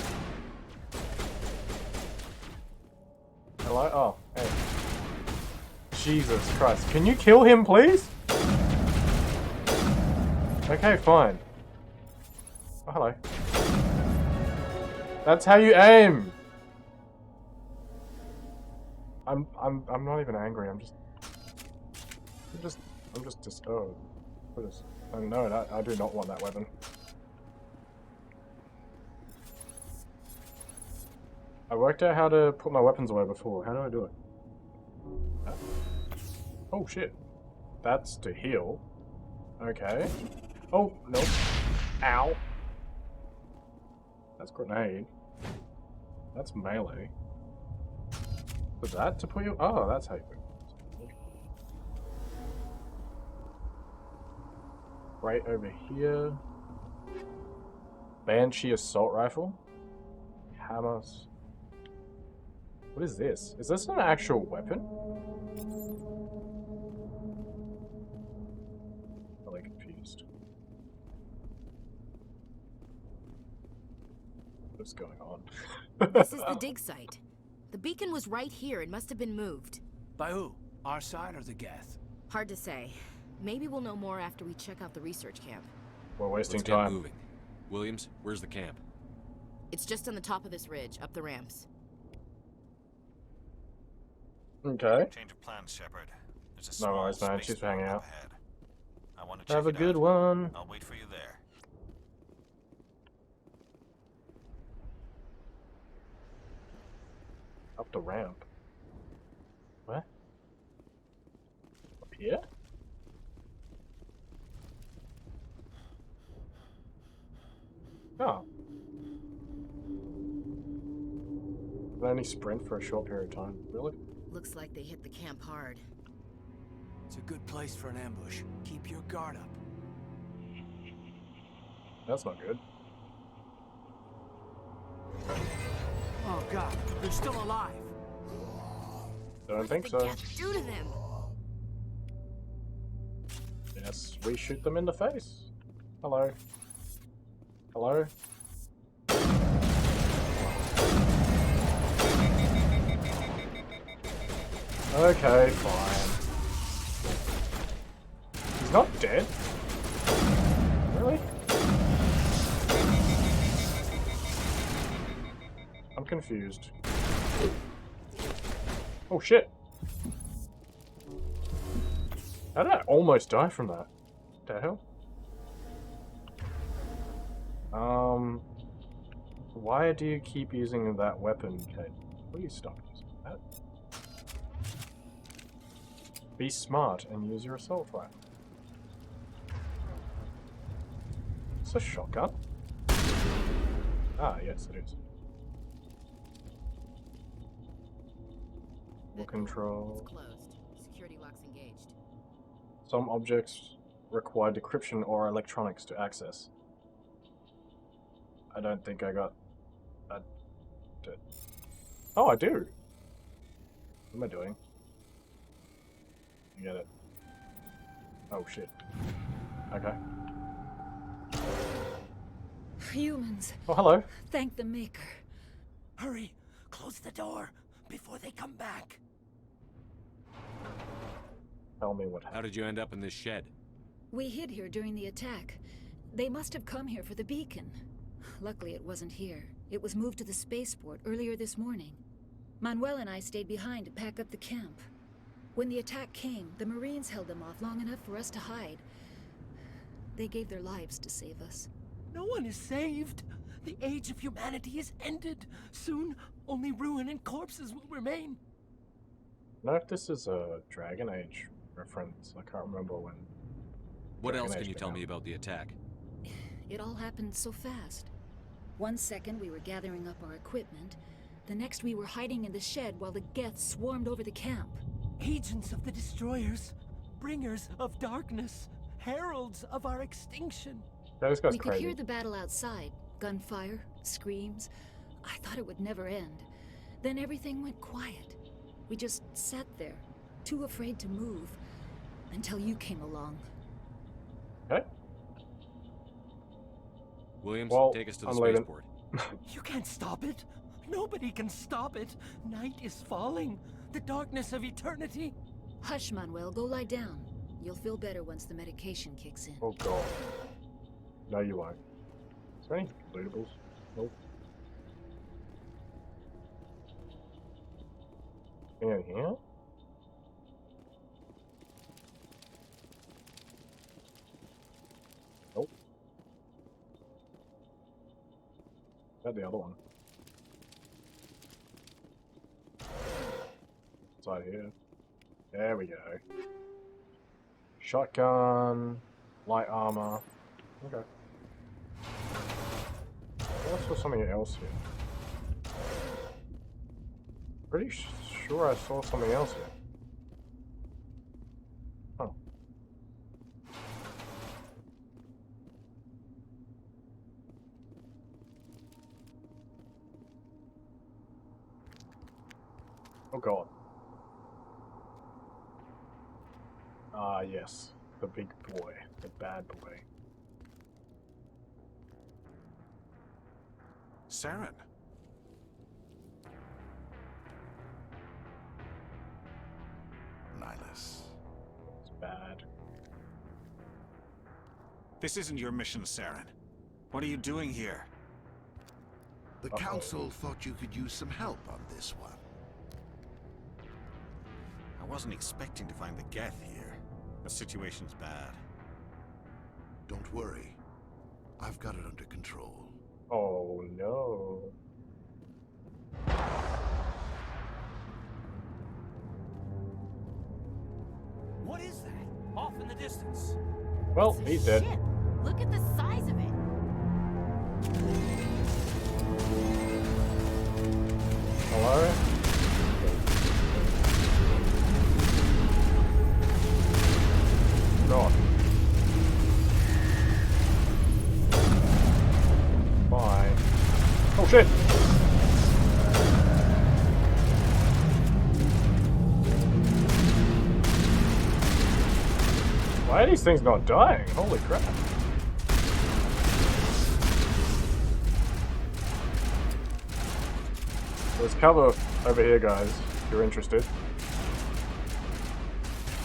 S1: Hello? Oh, hey. Jesus Christ. Can you kill him, please? Okay, fine. Oh, hello. That's how you aim! I'm not even angry, I'm just oh. What is... Oh no, I do not want that weapon. I worked out how to put my weapons away before. How do I do it? Oh shit. That's to heal. Okay. Oh, no. Ow. That's grenade. That's melee. Is that to put you... Oh, that's how you... Right over here. Banshee assault rifle. Hammers. What is this? Is this an actual weapon? Really confused. What's going on?
S16: This is the dig site. The beacon was right here. It must have been moved.
S8: By who? Our side or the Geth?
S16: Hard to say. Maybe we'll know more after we check out the research camp.
S1: We're wasting
S9: Let's
S1: time.
S9: get moving. Williams, where's the camp?
S16: It's just on the top of this ridge, up the ramps.
S1: Okay.
S2: Change of plans, Shepherd. There's a
S1: No
S2: small
S1: worries, man.
S2: space
S1: She's hanging out.
S2: up ahead. I want to check
S1: Have a
S2: it
S1: good
S2: out.
S1: one.
S2: I'll wait for you there.
S1: Up the ramp. Where? Up here? Oh. Can only sprint for a short period of time. Really?
S16: Looks like they hit the camp hard.
S8: It's a good place for an ambush. Keep your guard up.
S1: That's not good.
S8: Oh god, they're still alive.
S1: Don't think so.
S16: What did the Geth do to them?
S1: Yes, we shoot them in the face. Hello. Hello. Okay, fine. He's not dead? Really? I'm confused. Oh shit! How did I almost die from that? What the hell? Why do you keep using that weapon, Kate? Will you stop using that? Be smart and use your assault rifle. It's a shotgun? Ah, yes, it is. Door control.
S16: It's closed. Security lock's engaged.
S1: Some objects require decryption or electronics to access. I don't think I got that. Oh, I do. What am I doing? I get it. Oh shit. Okay.
S17: Humans.
S1: Oh, hello.
S17: Thank the Maker.
S8: Hurry! Close the door before they come back.
S1: Tell me what happened.
S9: How did you end up in this shed?
S17: We hid here during the attack. They must have come here for the beacon. Luckily, it wasn't here. It was moved to the spaceport earlier this morning. Manuel and I stayed behind to pack up the camp. When the attack came, the Marines held them off long enough for us to hide. They gave their lives to save us.
S8: No one is saved. The age of humanity is ended. Soon, only ruin and corpses will remain.
S1: I don't know if this is a Dragon Age reference. I can't remember when.
S9: What
S1: Dragon
S9: else can
S1: Age
S9: you
S1: came
S9: tell
S1: out.
S9: me about the attack?
S17: It all happened so fast. One second we were gathering up our equipment. The next we were hiding in the shed while the Geth swarmed over the camp.
S8: Agents of the destroyers, bringers of darkness, heralds of our extinction.
S1: Those guys
S17: We could
S1: crazy.
S17: hear the battle outside. Gunfire, screams. I thought it would never end. Then everything went quiet. We just sat there, too afraid to move, until you came along.
S1: Okay.
S9: Williams,
S1: Well,
S9: take us to the
S1: I'm leaving.
S9: spaceport.
S8: You can't stop it. Nobody can stop it. Night is falling. The darkness of eternity.
S17: Hush, Manuel. Go lie down. You'll feel better once the medication kicks in.
S1: Oh god. No, you won't. Is there any lootables? Nope. In here? Nope. Got the other one. Inside here. There we go. Shotgun, light armor. Okay. I saw something else here. Pretty sure I saw something else here. Oh god. Ah, yes. The big boy. The bad boy.
S18: Saren. Nihilus.
S1: It's bad.
S2: This isn't your mission, Saren. What are you doing here?
S19: The Council thought you could use some help on this one.
S2: I wasn't expecting to find the Geth here. The situation's bad.
S19: Don't worry. I've got it under control.
S1: Oh no.
S8: What is that? Off in the distance.
S1: Well, he's dead.
S16: Ship. Look at the size of it.
S1: Hello? God. Bye. Oh shit! Why are these things not dying? Holy crap. There's cover over here, guys, if you're interested.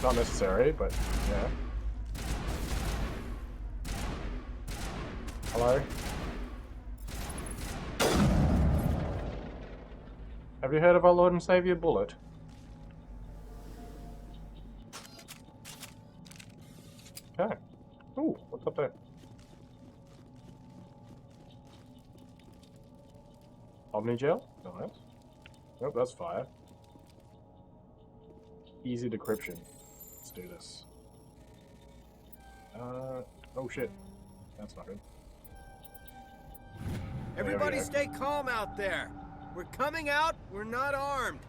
S1: Not necessary, but yeah. Hello? Have you heard of our Lord and Savior Bullet? Okay. Ooh, what's up there? Omni gel? Nice. Nope, that's fire. Easy decryption. Let's do this. Oh shit. That's not good.
S20: Everybody stay calm out there. We're coming out, we're not armed.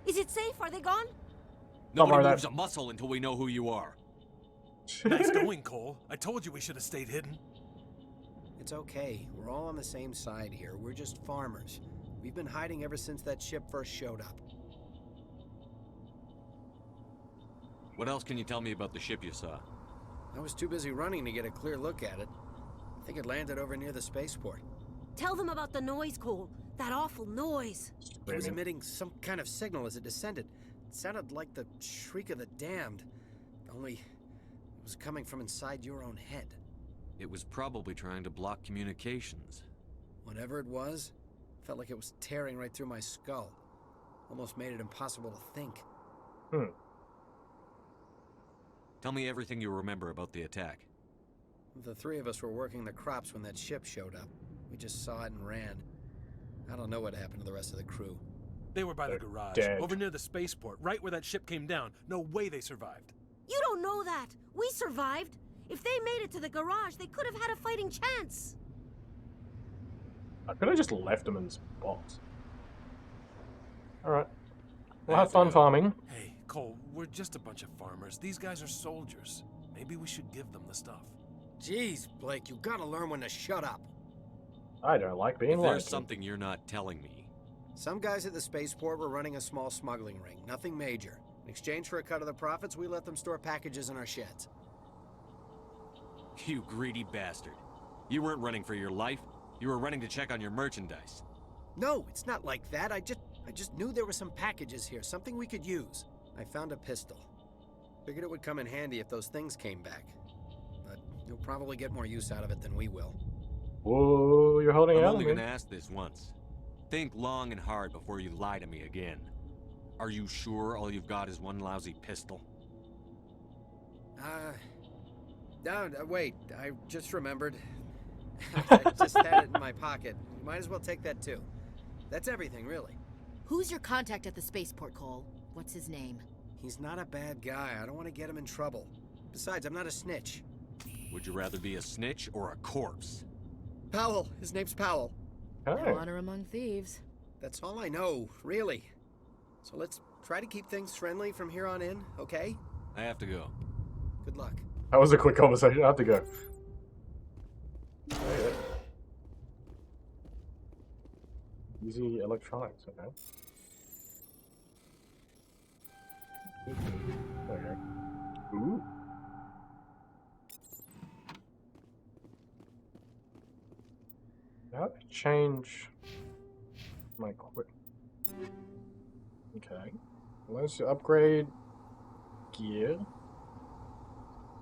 S16: Is it safe? Are they gone?
S9: Nobody moves a muscle until we know who you are.
S21: Nice going, Cole. I told you we should have stayed hidden.
S20: It's okay. We're all on the same side here. We're just farmers. We've been hiding ever since that ship first showed up.
S9: What else can you tell me about the ship you saw?
S20: I was too busy running to get a clear look at it. I think it landed over near the spaceport.
S16: Tell them about the noise, Cole. That awful noise.
S20: It was emitting some kind of signal as it descended. It sounded like the shriek of the damned. Only it was coming from inside your own head.
S9: It was probably trying to block communications.
S20: Whatever it was, felt like it was tearing right through my skull. Almost made it impossible to think.
S9: Tell me everything you remember about the attack.
S20: The three of us were working the crops when that ship showed up. We just saw it and ran. I don't know what happened to the rest of the crew.
S21: They were by the garage, over near the spaceport, right where that ship came down. No way they survived.
S16: You don't know that. We survived. If they made it to the garage, they could have had a fighting chance.
S1: I could have just left them in spots. Alright. We'll have fun farming.
S21: Hey, Cole, we're just a bunch of farmers. These guys are soldiers. Maybe we should give them the stuff.
S20: Jeez, Blake, you gotta learn when to shut up.
S1: I don't like being lied to.
S9: There's something you're not telling me.
S20: Some guys at the spaceport were running a small smuggling ring, nothing major. In exchange for a cut of the profits, we let them store packages in our sheds.
S9: You greedy bastard. You weren't running for your life. You were running to check on your merchandise.
S20: No, it's not like that. I just knew there were some packages here, something we could use. I found a pistol. Figured it would come in handy if those things came back. But you'll probably get more use out of it than we will.
S1: Whoa, you're holding out
S9: I'm
S1: on
S9: only
S1: me.
S9: gonna ask this once. Think long and hard before you lie to me again. Are you sure all you've got is one lousy pistol?
S20: No, wait, I just remembered. I just had it in my pocket. You might as well take that too. That's everything, really.
S16: Who's your contact at the spaceport, Cole? What's his name?
S20: He's not a bad guy. I don't want to get him in trouble. Besides, I'm not a snitch.
S9: Would you rather be a snitch or a corpse?
S20: Powell. His name's Powell.
S16: No honor among thieves.
S20: That's all I know, really. So let's try to keep things friendly from here on in, okay?
S9: I have to go.
S20: Good luck.
S1: That was a quick conversation. I have to go. Oh, yeah. Easy electronics, okay. How to change my quick? Okay, let's upgrade gear.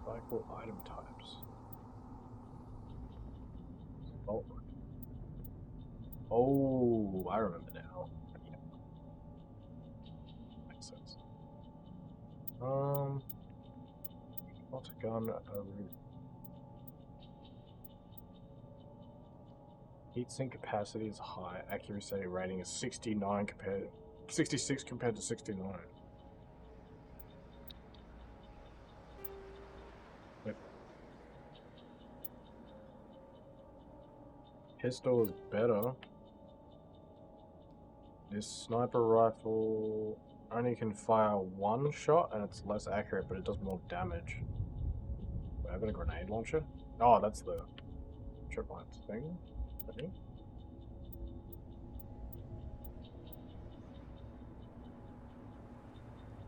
S1: Cycle item types. Oh, I remember now. Yeah. Makes sense. What's a gun? Heatsink capacity is high. Accuracy rating is 66 compared to 69. Pistol is better. This sniper rifle only can fire one shot and it's less accurate, but it does more damage. Do I have a grenade launcher? Oh, that's the tripwire thing. I think.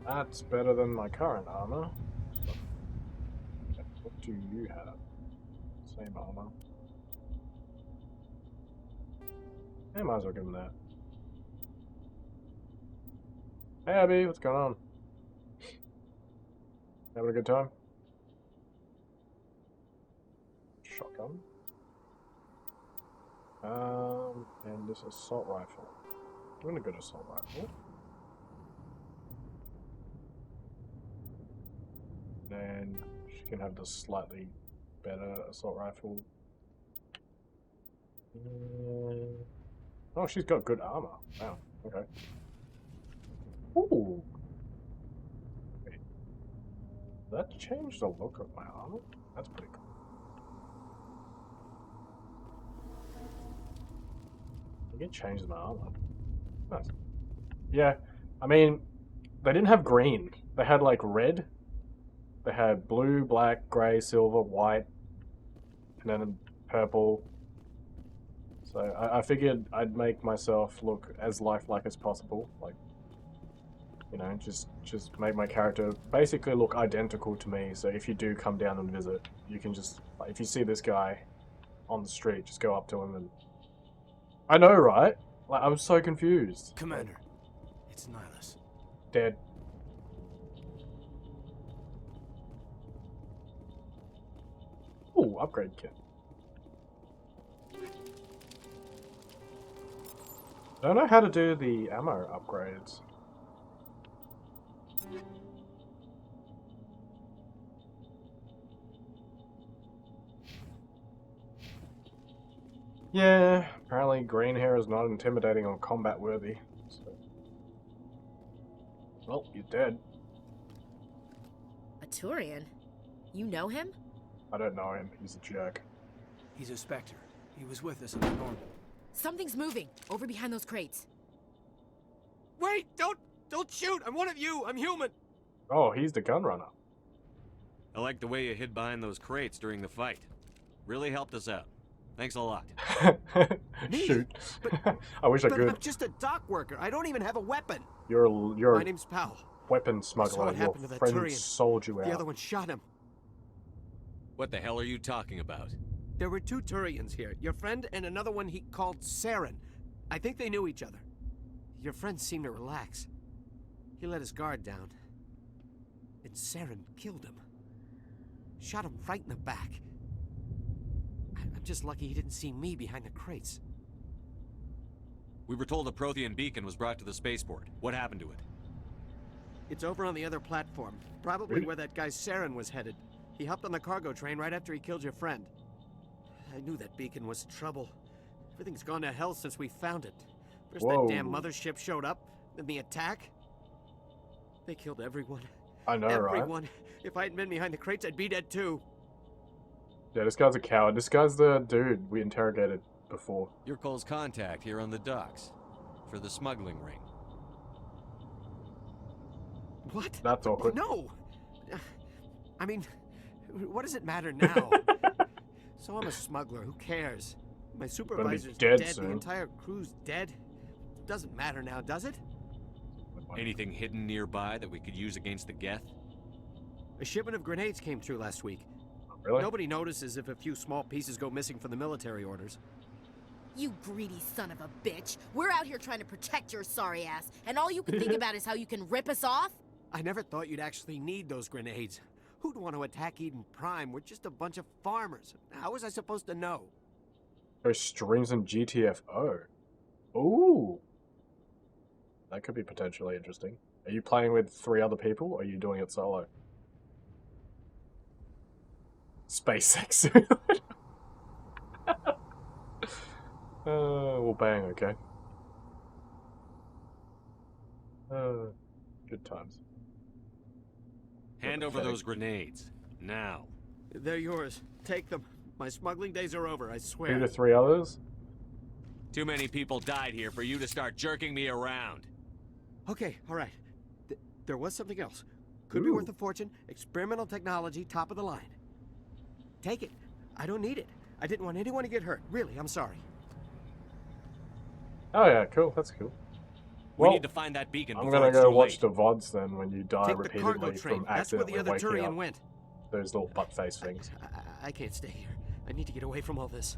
S1: That's better than my current armor. What do you have? Same armor. I might as well give him that. Hey Abby, what's going on? Having a good time? Shotgun. And this assault rifle. I'm gonna go to assault rifle. Then she can have the slightly better assault rifle. Oh, she's got good armor. Wow. Okay. Ooh. Wait. That changed the look of my armor? That's pretty cool. I think it changed my armor. Nice. Yeah, I mean, they didn't have green. They had like red. They had blue, black, grey, silver, white, and then purple. So I figured I'd make myself look as lifelike as possible. Like, you know, just make my character basically look identical to me. So if you do come down and visit, you can just, like, if you see this guy on the street, just go up to him and... I know, right? Like, I'm so confused.
S20: Commander, it's Nihilus.
S1: Dead. Ooh, upgrade kit. I don't know how to do the ammo upgrades. Yeah, apparently green hair is not intimidating or combat worthy. So. Well, you're dead.
S16: A Turian? You know him?
S1: I don't know him. He's a jerk.
S20: He's a Spectre. He was with us in the normal.
S16: Something's moving over behind those crates.
S20: Wait! Don't shoot! I'm one of you! I'm human!
S1: Oh, he's the gun runner.
S9: I like the way you hid behind those crates during the fight. Really helped us out. Thanks a lot.
S1: Shoot. I wish I could.
S20: I'm just a dock worker. I don't even have a weapon.
S1: You're
S20: My name's Powell.
S1: Weapon smuggler. Your friend sold you out.
S20: The other one shot him.
S9: What the hell are you talking about?
S20: There were two Turians here. Your friend and another one he called Saren. I think they knew each other. Your friend seemed to relax. He let his guard down. And Saren killed him. Shot him right in the back. I'm just lucky he didn't see me behind the crates.
S9: We were told a Prothean beacon was brought to the spaceport. What happened to it?
S20: It's over on the other platform. Probably where that guy Saren was headed. He hopped on the cargo train right after he killed your friend. I knew that beacon was trouble. Everything's gone to hell since we found it. First that damn mothership showed up, then the attack. They killed everyone.
S1: I know,
S20: everyone.
S1: Right?
S20: If I hadn't been behind the crates, I'd be dead too.
S1: Yeah, this guy's a coward. This guy's the dude we interrogated before.
S9: You're Cole's contact here on the docks. For the smuggling ring.
S20: What?
S1: That's awkward.
S20: No! I mean, what does it matter now? So I'm a smuggler, who cares? My supervisor's dead, the entire crew's dead. Doesn't matter now, does it?
S9: Anything hidden nearby that we could use against the Geth?
S20: A shipment of grenades came through last week.
S1: Really?
S20: Nobody notices if a few small pieces go missing from the military orders.
S16: You greedy son of a bitch. We're out here trying to protect your sorry ass, and all you can think about is how you can rip us off?
S20: I never thought you'd actually need those grenades. Who'd want to attack Eden Prime? We're just a bunch of farmers. How was I supposed to know?
S1: There's streams in GTFO. Ooh. That could be potentially interesting. Are you playing with 3 other people, or are you doing it solo? SpaceX. Well, bang, okay. Good times.
S9: Hand over those grenades. Now.
S20: They're yours. Take them. My smuggling days are over, I swear.
S1: 2 to 3 others?
S9: Too many people died here for you to start jerking me around.
S20: Okay, alright. There was something else. Could be worth a fortune. Experimental technology, top of the line. Take it. I don't need it. I didn't want anyone to get hurt. Really, I'm sorry.
S1: Oh yeah, cool. That's cool.
S9: We need to find that beacon.
S1: I'm gonna go watch the VODs then when you die repeatedly from
S20: That's where the other
S1: accidentally waking
S20: Turian
S1: up.
S20: went.
S1: Those little butt face things.
S20: I can't stay here. I need to get away from all this.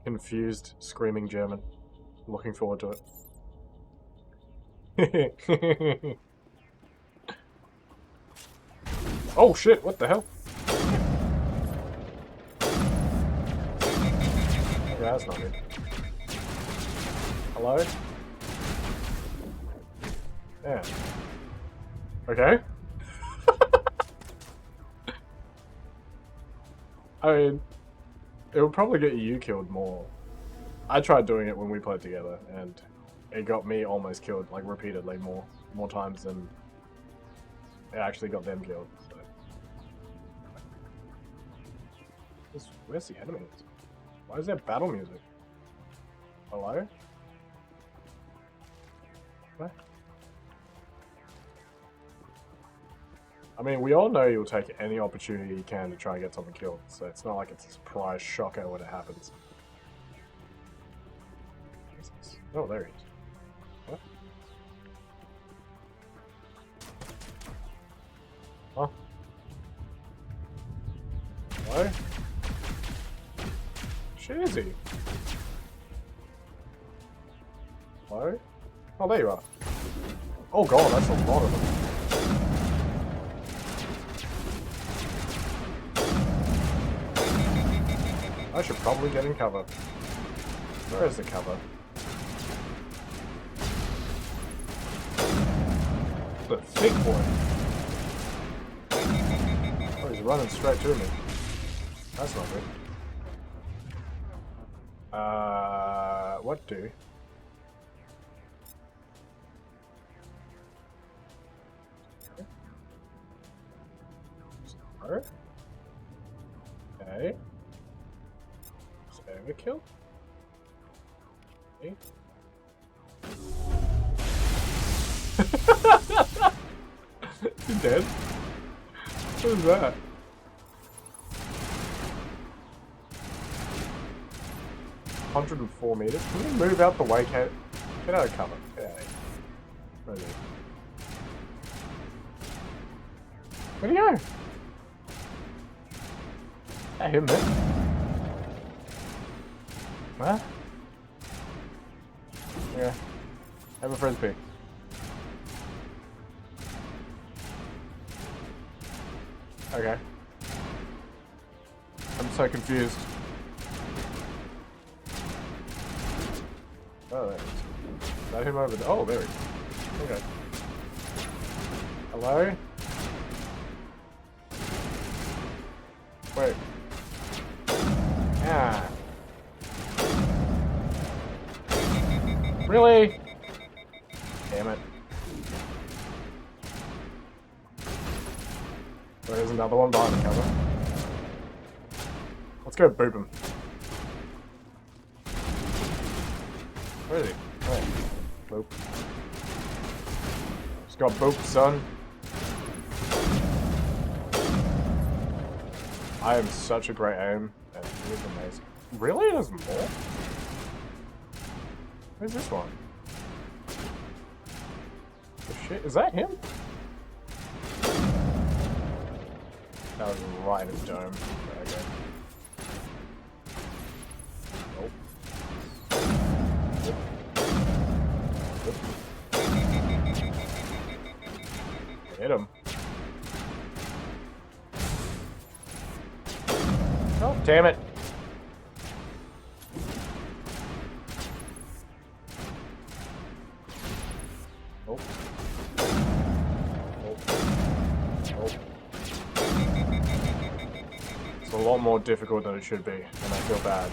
S1: Confused, screaming German. Looking forward to it. Oh shit, what the hell? Yeah, that's not good. Hello? Yeah. Okay. I mean, it would probably get you killed more. I tried doing it when we played together, and it got me almost killed, like, repeatedly more times than it actually got them killed. So. Where's the enemies? Why is there battle music? Hello? What? I mean, we all know you'll take any opportunity you can to try and get someone killed, so it's not like it's a surprise shocker when it happens. Oh, there he is. What? Huh? Hello? Shit is he? Hello? Oh, there you are. Oh god, that's a lot of them. I should probably get in cover. Where is the cover? The thick boy. Oh, he's running straight to me. That's not good. What do? Start. Okay. Overkill? Okay. You dead? What is that? $104 meters? Can we move out the way, Kate? Get out of cover. Get out of here. Where is he? Where'd he go? That him, man. Huh? Yeah. Have a frisbee. Okay. I'm so confused. Oh, there he is. Is that him over there? Oh, there he is. Okay. Hello? Wait. Ah. Really? Damn it. There's another one behind the cover. Let's go boop him. Where is he? Oh. Boop. Just got booped, son. I am such a great aim. It is amazing. Really? There's more? Where's this one? Oh shit, is that him? That was right in his dome. Okay. Damn it. Oh. Oh. Oh. It's a lot more difficult than it should be, and I feel bad.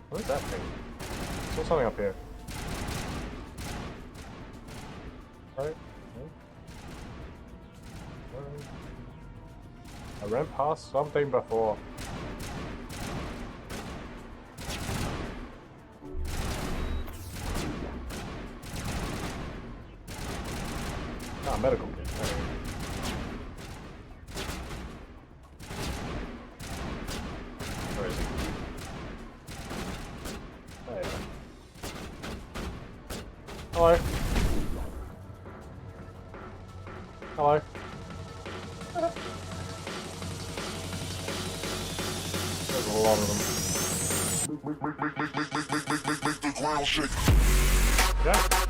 S1: What is that thing? I saw something up here. Right? I ran past something before. Ah, medical kit. Where is he? There you go. Hello. Hello. There's a lot of them. Make the ground shake. Yeah.